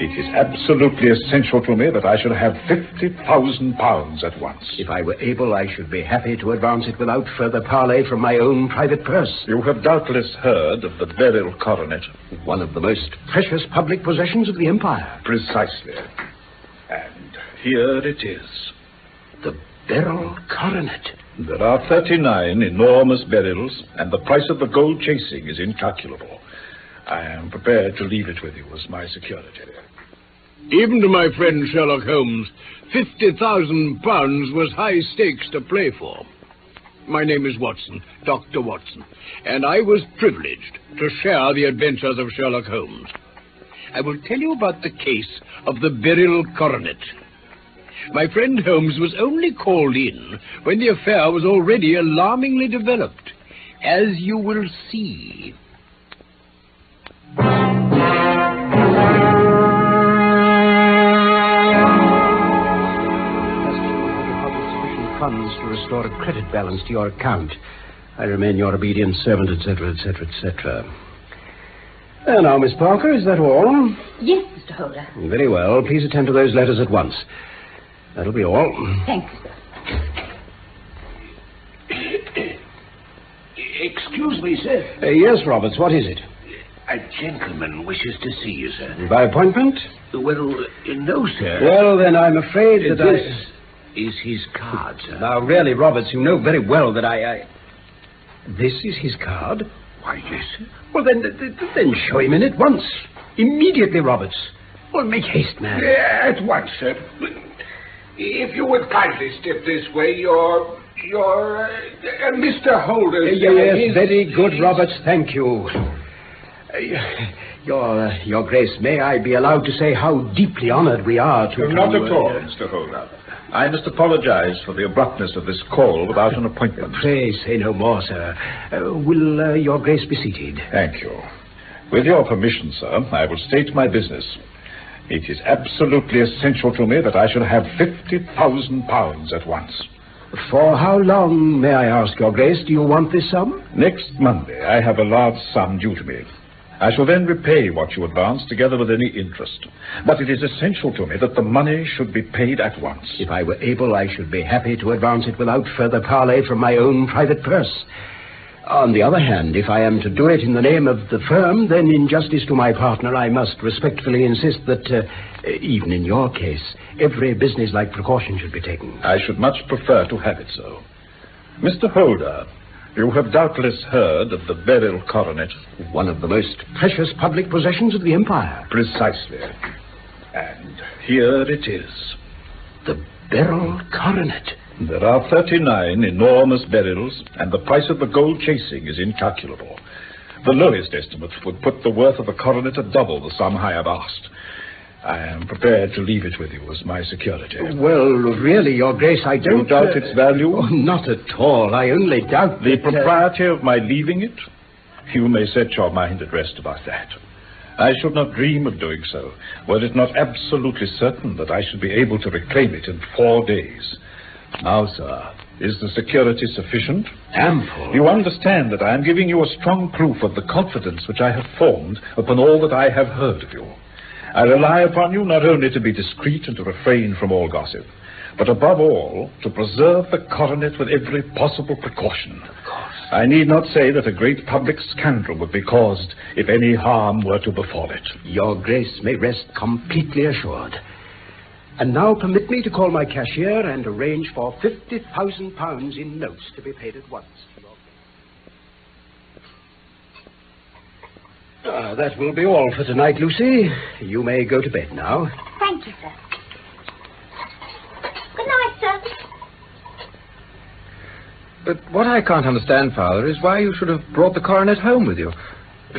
It is absolutely essential to me that I should have £50,000 at once. If I were able, I should be happy to advance it without further parley from my own private purse. You have doubtless heard of the Beryl Coronet. One of the most precious public possessions of the Empire. Precisely. And here it is. The Beryl Coronet. There are 39 enormous beryls, and the price of the gold chasing is incalculable. I am prepared to leave it with you as my security. Even to my friend Sherlock Holmes, £50,000 was high stakes to play for. My name is Watson, Dr. Watson, and I was privileged to share the adventures of Sherlock Holmes. I will tell you about the case of the Beryl Coronet. My friend Holmes was only called in when the affair was already alarmingly developed, as you will see. Funds to restore a credit balance to your account. I remain your obedient servant, etc., etc., etc. Now, Miss Parker, is that all? Yes, Mr. Holder. Very well. Please attend to those letters at once. That'll be all. Thanks, sir. Excuse me, sir. Yes, Roberts, what is it? A gentleman wishes to see you, sir. By appointment? Well, no, sir. Well, then I'm afraid that This is his card, sir. Now, really, Roberts, you know very well that I... This is his card? Why, yes, sir. Well, then show him in at once. Immediately, Roberts. Well, make haste, man. At once, sir. If you would kindly step this way, your Mr. Holder... Yes, very good, Roberts, thank you. Your Grace, may I be allowed to say how deeply honored we are to... Not at all, Mr. Holder. I must apologize for the abruptness of this call without an appointment. Pray say no more, sir. Will your Grace be seated? Thank you. With your permission, sir, I will state my business. It is absolutely essential to me that I should have £50,000 at once. For how long, may I ask, your Grace, do you want this sum? Next Monday, I have a large sum due to me. I shall then repay what you advance, together with any interest. But it is essential to me that the money should be paid at once. If I were able, I should be happy to advance it without further parley from my own private purse. On the other hand, if I am to do it in the name of the firm, then in justice to my partner, I must respectfully insist that, even in your case, every business-like precaution should be taken. I should much prefer to have it so. Mr. Holder, you have doubtless heard of the Beryl Coronet. One of the most precious public possessions of the Empire. Precisely. And here it is. The Beryl Coronet. There are 39 enormous beryls, and the price of the gold chasing is incalculable. The lowest estimate would put the worth of the coronet at double the sum I have asked. I am prepared to leave it with you as my security. Well, really, your Grace, I don't... You doubt its value? Oh, not at all. I only doubt the that... propriety of my leaving it? You may set your mind at rest about that. I should not dream of doing so, were it not absolutely certain that I should be able to reclaim it in 4 days. Now, sir, is the security sufficient? Ample. You understand that I am giving you a strong proof of the confidence which I have formed upon all that I have heard of you. I rely upon you not only to be discreet and to refrain from all gossip, but above all, to preserve the coronet with every possible precaution. Of course. I need not say that a great public scandal would be caused if any harm were to befall it. Your Grace may rest completely assured. And now permit me to call my cashier and arrange for £50,000 in notes to be paid at once. That will be all for tonight, Lucy. You may go to bed now. Thank you, sir. Good night, sir. But what I can't understand, Father, is why you should have brought the coronet home with you.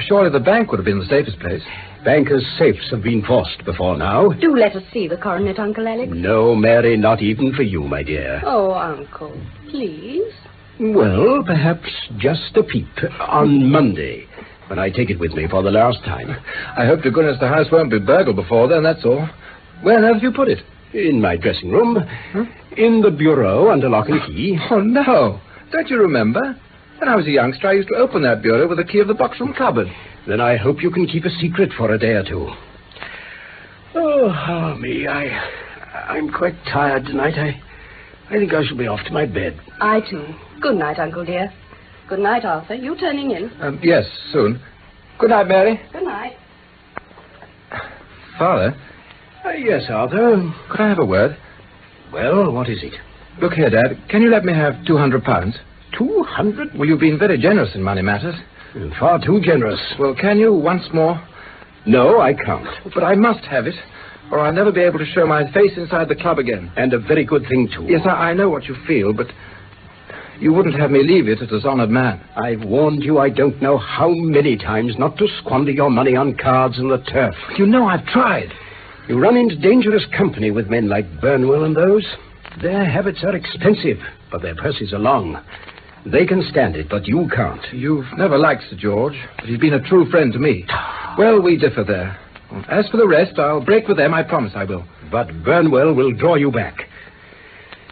Surely the bank would have been the safest place. Bankers' safes have been forced before now. Do let us see the coronet, Uncle Alex. No, Mary, not even for you, my dear. Oh, Uncle, please. Well, perhaps just a peep on Monday, when I take it with me for the last time. I hope to goodness the house won't be burgled before then, that's all. Where have you put it? In my dressing room. In the bureau under lock and key. Oh, no. Don't you remember? When I was a youngster, I used to open that bureau with the key of the box-room cupboard. Then I hope you can keep a secret for a day or two. Oh, me, I'm quite tired tonight. I think I shall be off to my bed. I, too. Good night, Uncle dear. Good night, Arthur. You turning in? Yes, soon. Good night, Mary. Good night. Father? Yes, Arthur. Could I have a word? Well, what is it? Look here, Dad. Can you let me have £200? 200? Well, you've been very generous in money matters. Far too generous. Well, can you once more? No, I can't. But I must have it, or I'll never be able to show my face inside the club again. And a very good thing, too. Yes, I know what you feel, but you wouldn't have me leave it as honoured man. I've warned you I don't know how many times not to squander your money on cards and the turf. You know I've tried. You run into dangerous company with men like Burnwell and those. Their habits are expensive, but their purses are long. They can stand it, but you can't. You've never liked Sir George, but he's been a true friend to me. Well, we differ there. As for the rest, I'll break with them, I promise I will. But Burnwell will draw you back.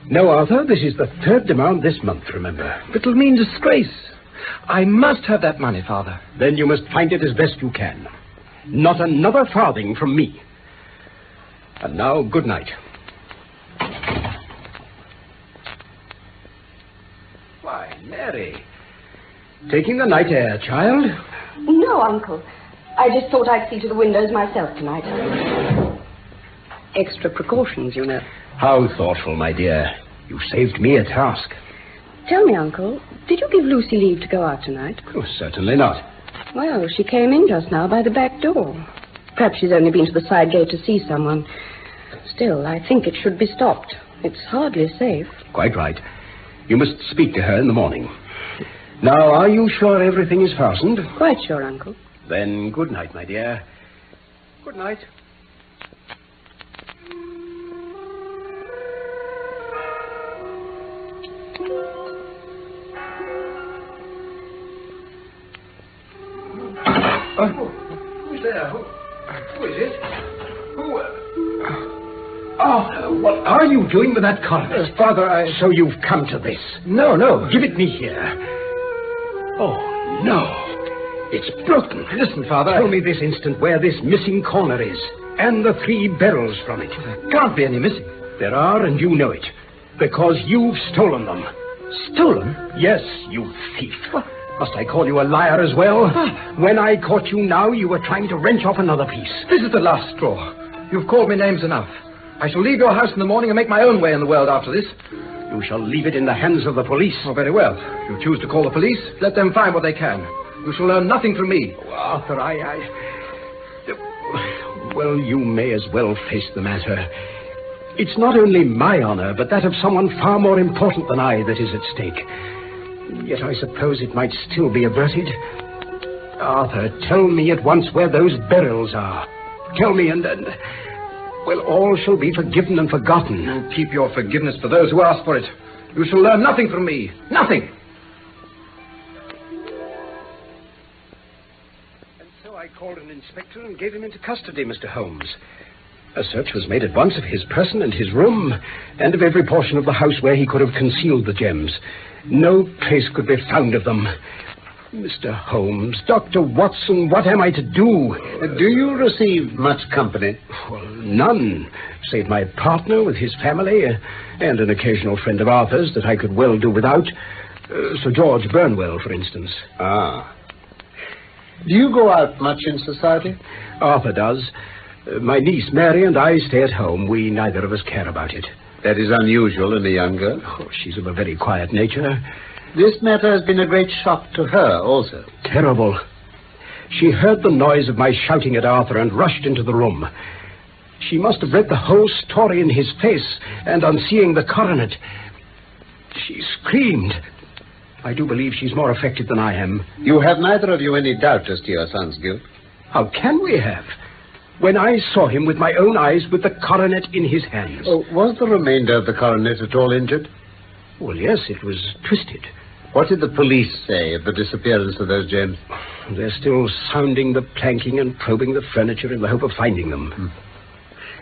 No, Arthur, this is the third demand this month, remember. But it'll mean disgrace. I must have that money, Father. Then you must find it as best you can. Not another farthing from me. And now, good night. Why, Mary. Taking the night air, child? No, Uncle. I just thought I'd see to the windows myself tonight. Extra precautions, you know. How thoughtful, my dear. You saved me a task. Tell me, Uncle, did you give Lucy leave to go out tonight? Oh, certainly not. Well, she came in just now by the back door. Perhaps she's only been to the side gate to see someone. Still, I think it should be stopped. It's hardly safe. Quite right. You must speak to her in the morning. Now, are you sure everything is fastened? Quite sure, Uncle. Then good night, my dear. Good night. Who's there? Who is it? Who? Oh, what are you doing with that coronet? Father, So you've come to this. No. Give it me here. Oh, no. It's broken. Listen, Father. Tell me this instant where this missing corner is, and the 3 barrels from it. There can't be any missing. There are, and you know it, because you've stolen them. Stolen? Yes, you thief. Must I call you a liar as well? When I caught you now, you were trying to wrench off another piece. This is the last straw. You've called me names enough. I shall leave your house in the morning and make my own way in the world after this. You shall leave it in the hands of the police. Oh, very well. If you choose to call the police, let them find what they can. You shall learn nothing from me. Oh, Arthur, Well, you may as well face the matter. It's not only my honor, but that of someone far more important than I that is at stake. Yet I suppose it might still be averted. Arthur, tell me at once where those Beryls are. Tell me, and well, all shall be forgiven and forgotten. You keep your forgiveness for those who ask for it. You shall learn nothing from me. Nothing. And so I called an inspector and gave him into custody, Mr. Holmes. A search was made at once of his person and his room, and of every portion of the house where he could have concealed the gems. No trace could be found of them. Mr. Holmes, Dr. Watson, what am I to do? Do you receive much company? Well, none, save my partner with his family, and an occasional friend of Arthur's that I could well do without. Sir George Burnwell, for instance. Ah. Do you go out much in society? Arthur does. My niece, Mary, and I stay at home. We neither of us care about it. That is unusual in a young girl. Oh, she's of a very quiet nature. This matter has been a great shock to her also. Terrible. She heard the noise of my shouting at Arthur and rushed into the room. She must have read the whole story in his face, and on seeing the coronet, she screamed. I do believe she's more affected than I am. You have neither of you any doubt as to your son's guilt? How can we have? When I saw him with my own eyes with the coronet in his hands. Oh, was the remainder of the coronet at all injured? Well, yes, it was twisted. What did the police say of the disappearance of those gems? They're still sounding the planking and probing the furniture in the hope of finding them.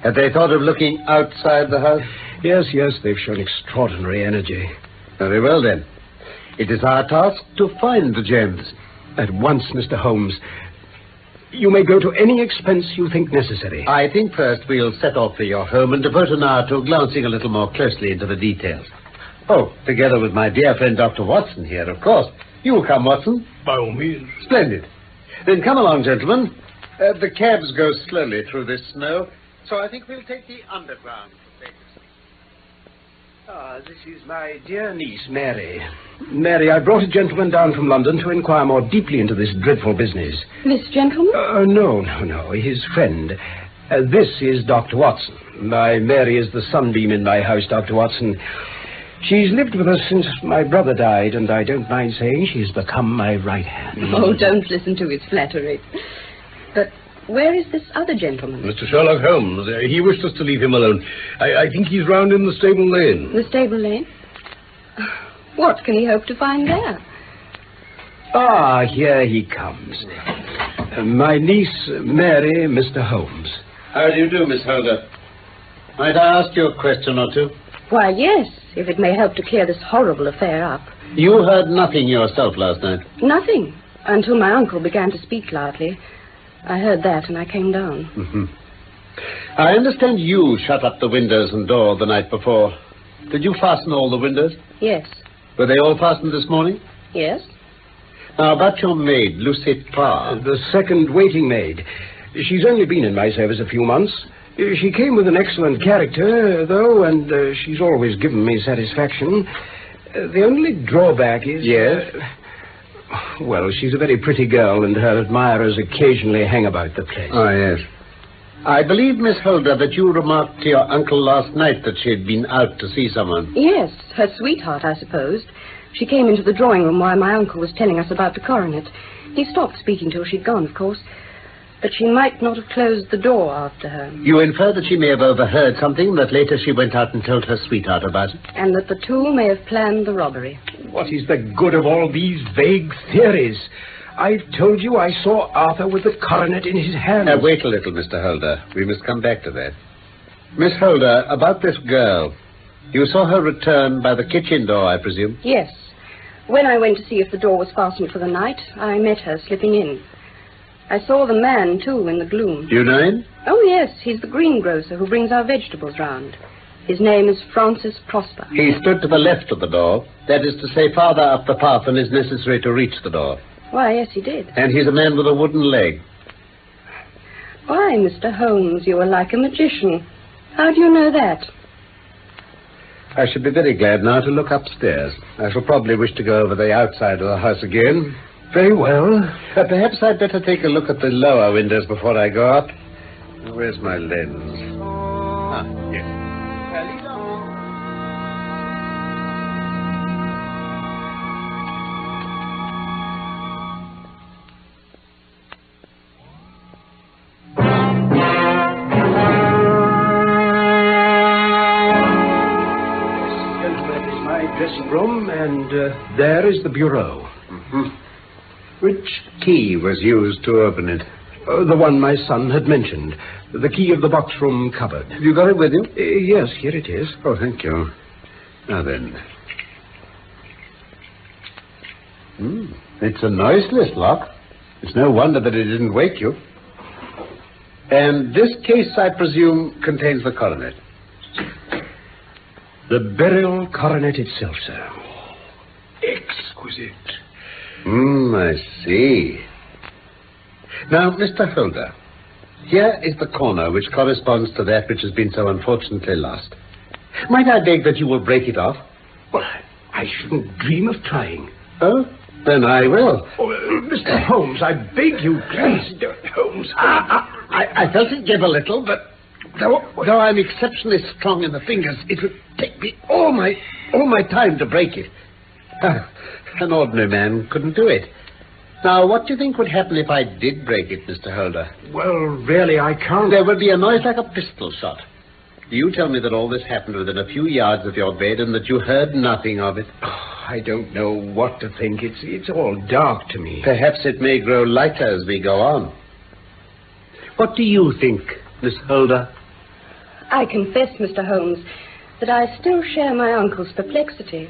Have they thought of looking outside the house? Yes, they've shown extraordinary energy. Very well, then. It is our task to find the gems. At once, Mr. Holmes. You may go to any expense you think necessary. I think first we'll set off for your home and devote an hour to glancing a little more closely into the details. Oh, together with my dear friend Dr. Watson here, of course. You will come, Watson? By all means. Splendid. Then come along, gentlemen. The cabs go slowly through this snow, so I think we'll take the underground for safety. This is my dear niece, Mary. Mary, I brought a gentleman down from London to inquire more deeply into this dreadful business. This gentleman? No. His friend. This is Dr. Watson. My Mary is the sunbeam in my house, Dr. Watson. She's lived with us since my brother died, and I don't mind saying she's become my right hand. Oh, don't listen to his flattery. But where is this other gentleman? Mr. Sherlock Holmes. He wished us to leave him alone. I think he's round in the stable lane. The stable lane? What can he hope to find there? Here he comes. My niece, Mary, Mr. Holmes. How do you do, Miss Felder? Might I ask you a question or two? Why, yes, if it may help to clear this horrible affair up. You heard nothing yourself last night? Nothing, until my uncle began to speak loudly. I heard that and I came down. Mm-hmm. I understand you shut up the windows and door the night before. Did you fasten all the windows? Yes. Were they all fastened this morning? Yes. Now, about your maid, Lucy Parr. The second waiting maid. She's only been in my service a few months. She came with an excellent character, though, and she's always given me satisfaction. The only drawback is... Yes? Well, she's a very pretty girl, and her admirers occasionally hang about the place. Oh, yes. I believe, Miss Holder, that you remarked to your uncle last night that she had been out to see someone. Yes, her sweetheart, I supposed. She came into the drawing room while my uncle was telling us about the coronet. He stopped speaking till she'd gone, of course. But she might not have closed the door after her. You infer that she may have overheard something, that later she went out and told her sweetheart about it? And that the two may have planned the robbery. What is the good of all these vague theories? I've told you I saw Arthur with the coronet in his hand. Wait a little, Mr. Holder. We must come back to that. Miss Holder, about this girl. You saw her return by the kitchen door, I presume? Yes. When I went to see if the door was fastened for the night, I met her slipping in. I saw the man, too, in the gloom. Do you know him? Oh, yes. He's the greengrocer who brings our vegetables round. His name is Francis Prosper. He stood to the left of the door. That is to say, farther up the path than is necessary to reach the door. Why, yes, he did. And he's a man with a wooden leg. Why, Mr. Holmes, you are like a magician. How do you know that? I should be very glad now to look upstairs. I shall probably wish to go over the outside of the house again. Very well. Perhaps I'd better take a look at the lower windows before I go up. Where's my lens? Yes. Dressing room, and there is the bureau. Mm-hmm. Which key was used to open it? The one my son had mentioned. The key of the box room cupboard. Have you got it with you? Yes, here it is. Oh, thank you. Now then. It's a noiseless lock. It's no wonder that it didn't wake you. And this case, I presume, contains the coronet. The Beryl coronet itself, sir. Exquisite. I see. Now, Mr. Felder, here is the corner which corresponds to that which has been so unfortunately lost. Might I beg that you will break it off? Well, I shouldn't dream of trying. Oh, then I will. Oh, Mr. Holmes, I beg you, please. Holmes. I felt it give a little, but though I'm exceptionally strong in the fingers, it would take me all my time to break it. An ordinary man couldn't do it. Now, what do you think would happen if I did break it, Mr. Holder? Well, really, I can't. There would be a noise like a pistol shot. Do you tell me that all this happened within a few yards of your bed and that you heard nothing of it? Oh, I don't know what to think. It's all dark to me. Perhaps it may grow lighter as we go on. What do you think, Miss Holder? I confess, Mr. Holmes, that I still share my uncle's perplexity.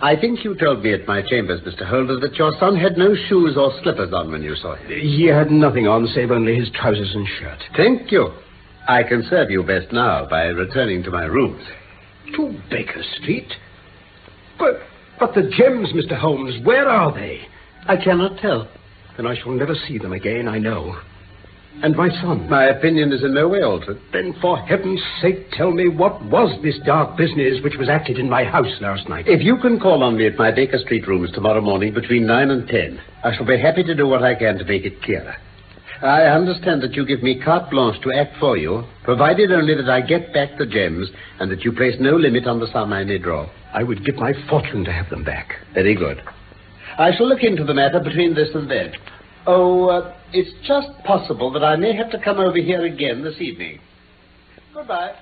I think you told me at my chambers, Mr. Holder, that your son had no shoes or slippers on when you saw him. He had nothing on save only his trousers and shirt. Thank you. I can serve you best now by returning to my rooms. To Baker Street? But the gems, Mr. Holmes, where are they? I cannot tell. Then I shall never see them again, I know. And my son? My opinion is in no way altered. Then for heaven's sake, tell me what was this dark business which was acted in my house last night? If you can call on me at my Baker Street rooms tomorrow morning between 9 and 10, I shall be happy to do what I can to make it clearer. I understand that you give me carte blanche to act for you, provided only that I get back the gems and that you place no limit on the sum I may draw. I would give my fortune to have them back. Very good. I shall look into the matter between this and then. It's just possible that I may have to come over here again this evening. Goodbye.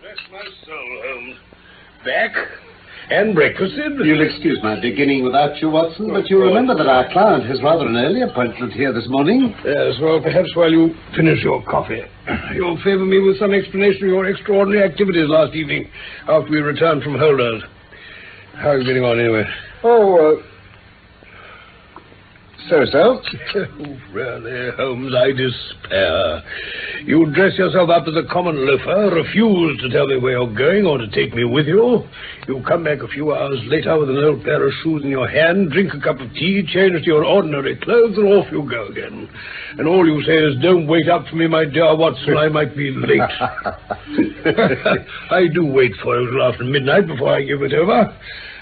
Bless my soul, Holmes. Back and breakfasted. You'll excuse my beginning without you, Watson, but you remember that our client has rather an early appointment here this morning. Yes, well, perhaps while you finish your coffee, you'll favor me with some explanation of your extraordinary activities last evening after we returned from Holder's. How are you getting on, anyway? So. Really, Holmes, I despair. You dress yourself up as a common loafer, refuse to tell me where you're going or to take me with you. You come back a few hours later with an old pair of shoes in your hand, drink a cup of tea, change to your ordinary clothes, and off you go again. And all you say is, don't wait up for me, my dear Watson, I might be late. I do wait for you till after midnight before I give it over.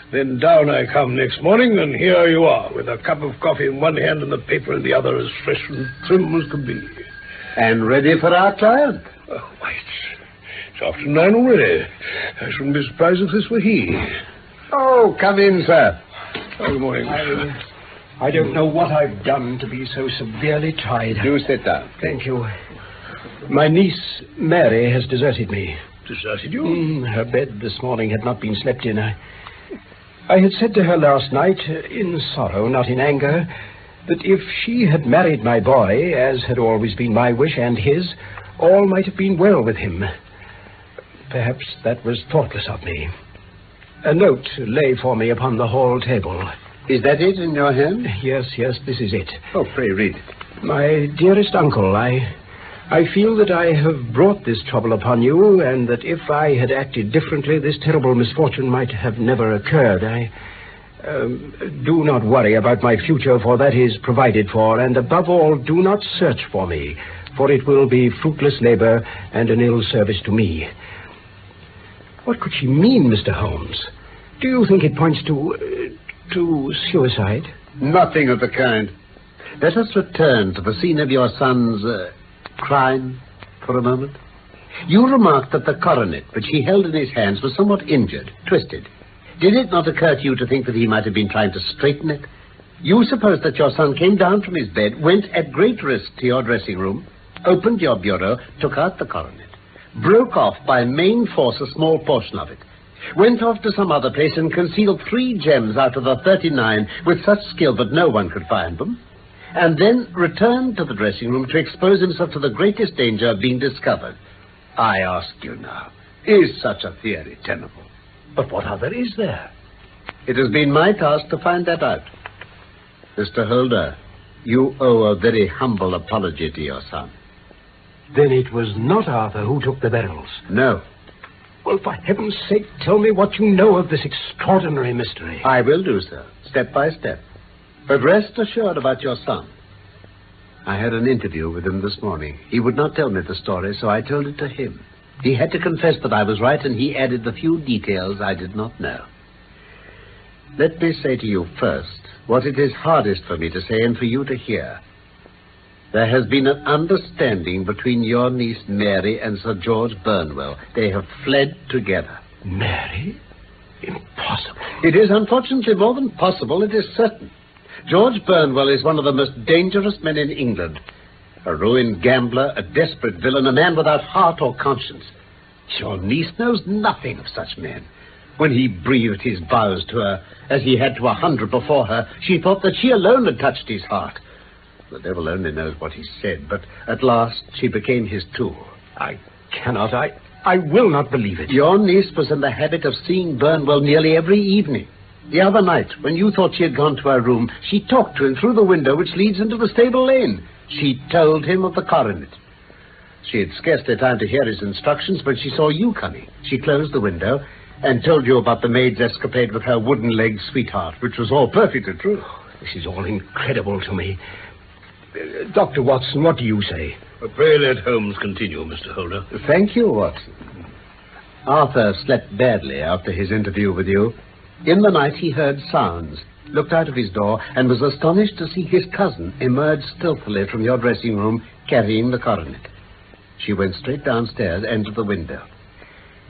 Then down I come next morning, and here you are, with a cup of coffee in one hand and the paper in the other, as fresh and trim as could be. And ready for our client. Oh, why, it's after 9 already. I shouldn't be surprised if this were he. Oh, come in, sir. Oh, good morning. I don't know what I've done to be so severely tried. Do sit down. Thank you. My niece, Mary, has deserted me. Deserted you? Her bed this morning had not been slept in. I had said to her last night, in sorrow, not in anger, that if she had married my boy, as had always been my wish and his, all might have been well with him. Perhaps that was thoughtless of me. A note lay for me upon the hall table. Is that it in your hand? Yes, this is it. Oh, pray read it. My dearest uncle, I feel that I have brought this trouble upon you, and that if I had acted differently, this terrible misfortune might have never occurred. Do not worry about my future, for that is provided for, and above all, do not search for me, for it will be fruitless labor and an ill service to me. What could she mean, Mr. Holmes? Do you think it points to suicide? Nothing of the kind. Let us return to the scene of your son's crime for a moment. You remarked that the coronet, which he held in his hands, was somewhat injured, twisted. Did it not occur to you to think that he might have been trying to straighten it? You suppose that your son came down from his bed, went at great risk to your dressing room, opened your bureau, took out the coronet, broke off by main force a small portion of it, went off to some other place and concealed 3 gems out of the 39 with such skill that no one could find them, and then returned to the dressing room to expose himself to the greatest danger of being discovered. I ask you now, is such a theory tenable? But what other is there? It has been my task to find that out. Mr. Holder, you owe a very humble apology to your son. Then it was not Arthur who took the Beryls? No. Well, for heaven's sake, tell me what you know of this extraordinary mystery. I will do so, step by step. But rest assured about your son. I had an interview with him this morning. He would not tell me the story, so I told it to him. He had to confess that I was right, and he added the few details I did not know. Let me say to you first what it is hardest for me to say and for you to hear. There has been an understanding between your niece Mary and Sir George Burnwell. They have fled together. Mary? Impossible. It is unfortunately more than possible, it is certain. George Burnwell is one of the most dangerous men in England. A ruined gambler, a desperate villain, a man without heart or conscience. Your niece knows nothing of such men. When he breathed his vows to her, as he had to 100 before her, she thought that she alone had touched his heart. The devil only knows what he said, but at last she became his tool. I I will not believe it. Your niece was in the habit of seeing Burnwell nearly every evening. The other night, when you thought she had gone to her room, she talked to him through the window which leads into the stable lane. She told him of the coronet. She had scarcely time to hear his instructions when she saw you coming. She closed the window and told you about the maid's escapade with her wooden-legged sweetheart, which was all perfectly true. This is all incredible to me. Dr. Watson, what do you say? Pray let Holmes continue, Mr. Holder. Thank you, Watson. Arthur slept badly after his interview with you. In the night he heard sounds, looked out of his door, and was astonished to see his cousin emerge stealthily from your dressing room carrying the coronet. She went straight downstairs and to the window.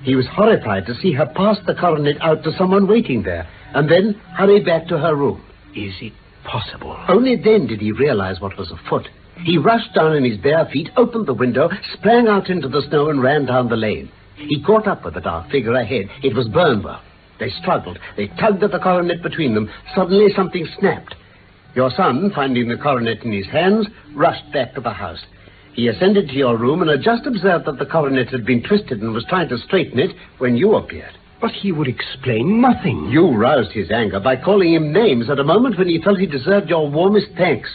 He was horrified to see her pass the coronet out to someone waiting there, and then hurry back to her room. Is it possible? Only then did he realize what was afoot. He rushed down in his bare feet, opened the window, sprang out into the snow, and ran down the lane. He caught up with the dark figure ahead. It was Burnwell. They struggled. They tugged at the coronet between them. Suddenly something snapped. Your son, finding the coronet in his hands, rushed back to the house. He ascended to your room and had just observed that the coronet had been twisted and was trying to straighten it when you appeared. But he would explain nothing. You roused his anger by calling him names at a moment when he felt he deserved your warmest thanks.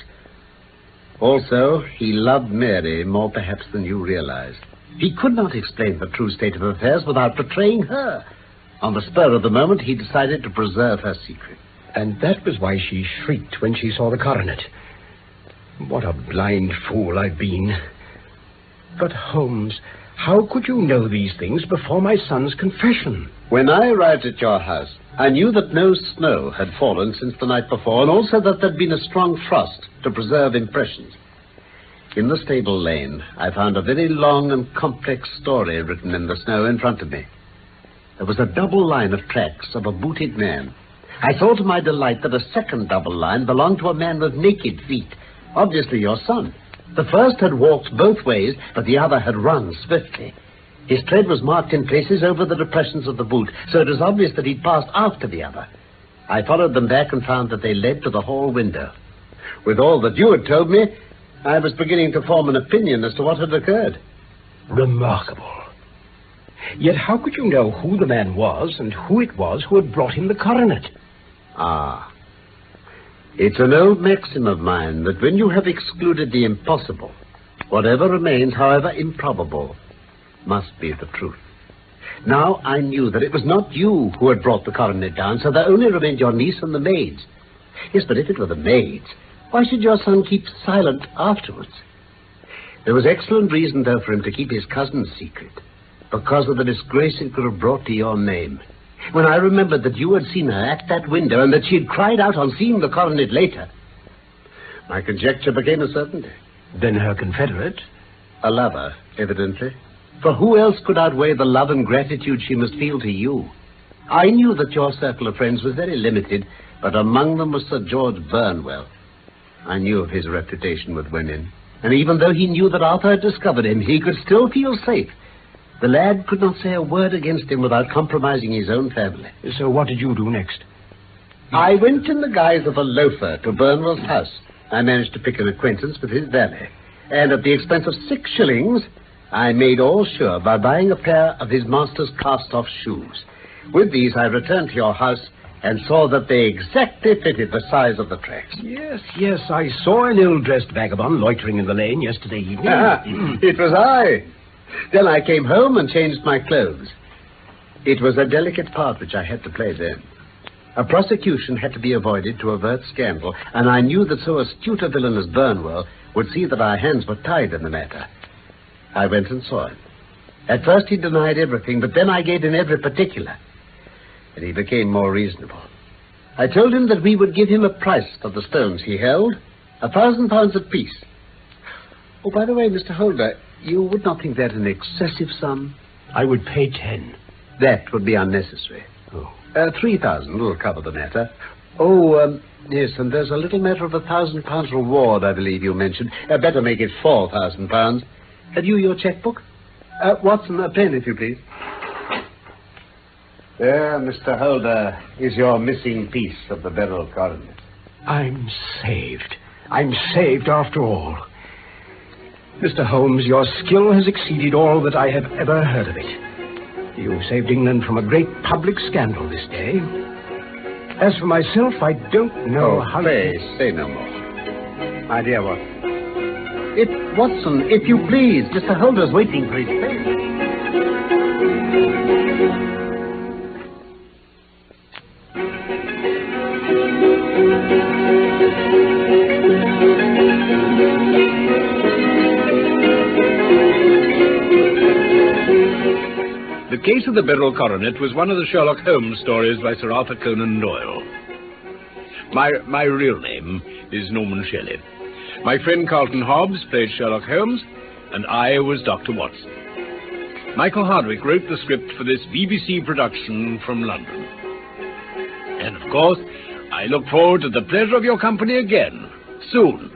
Also, he loved Mary more perhaps than you realized. He could not explain the true state of affairs without betraying her. On the spur of the moment, he decided to preserve her secret. And that was why she shrieked when she saw the coronet. What a blind fool I've been. But, Holmes, how could you know these things before my son's confession? When I arrived at your house, I knew that no snow had fallen since the night before, and also that there'd been a strong frost to preserve impressions. In the stable lane, I found a very long and complex story written in the snow in front of me. There was a double line of tracks of a booted man. I saw to my delight that a second double line belonged to a man with naked feet, obviously your son. The first had walked both ways, but the other had run swiftly. His tread was marked in places over the depressions of the boot, so it was obvious that he'd passed after the other. I followed them back and found that they led to the hall window. With all that you had told me, I was beginning to form an opinion as to what had occurred. Remarkable. Yet how could you know who the man was and who it was who had brought him the coronet? Ah. It's an old maxim of mine that when you have excluded the impossible, whatever remains, however improbable, must be the truth. Now I knew that it was not you who had brought the coronet down, so there only remained your niece and the maids. Yes, but if it were the maids, why should your son keep silent afterwards? There was excellent reason, though, for him to keep his cousin's secret, because of the disgrace it could have brought to your name. When I remembered that you had seen her at that window and that she had cried out on seeing the coronet later, my conjecture became a certainty. Then her confederate? A lover, evidently. For who else could outweigh the love and gratitude she must feel to you? I knew that your circle of friends was very limited, but among them was Sir George Burnwell. I knew of his reputation with women, and even though he knew that Arthur had discovered him, he could still feel safe. The lad could not say a word against him without compromising his own family. So what did you do next? I went in the guise of a loafer to Burnwell's house. I managed to pick an acquaintance with his valet, and at the expense of 6 shillings, I made all sure by buying a pair of his master's cast-off shoes. With these, I returned to your house and saw that they exactly fitted the size of the tracks. Yes, I saw an ill-dressed vagabond loitering in the lane yesterday evening. It was I. Then I came home and changed my clothes. It was a delicate part which I had to play then. A prosecution had to be avoided to avert scandal, and I knew that so astute a villain as Burnwell would see that our hands were tied in the matter. I went and saw him. At first he denied everything, but then I gave him every particular, and he became more reasonable. I told him that we would give him a price for the stones he held, £1,000 apiece. Oh, by the way, Mr. Holder, you would not think that an excessive sum? I would pay 10. That would be unnecessary. Oh. 3,000 will cover the matter. Oh, yes, and there's a little matter of £1,000 reward, I believe you mentioned. Better make it £4,000. Have you your checkbook? Watson, a pen, if you please. There, Mr. Holder, is your missing piece of the Beryl coronet. I'm saved. I'm saved after all. Mr. Holmes, your skill has exceeded all that I have ever heard of it. You saved England from a great public scandal this day. As for myself, I don't know how... Pray, say no more. My dear Watson. Watson, if you please. Mr. Holder's waiting for his train. The Case of the Beryl Coronet was one of the Sherlock Holmes stories by Sir Arthur Conan Doyle. My real name is Norman Shelley. My friend Carlton Hobbs played Sherlock Holmes, and I was Dr. Watson. Michael Hardwick wrote the script for this BBC production from London. And, of course, I look forward to the pleasure of your company again, soon,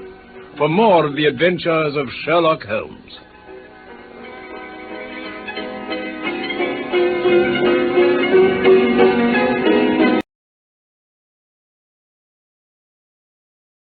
for more of the adventures of Sherlock Holmes.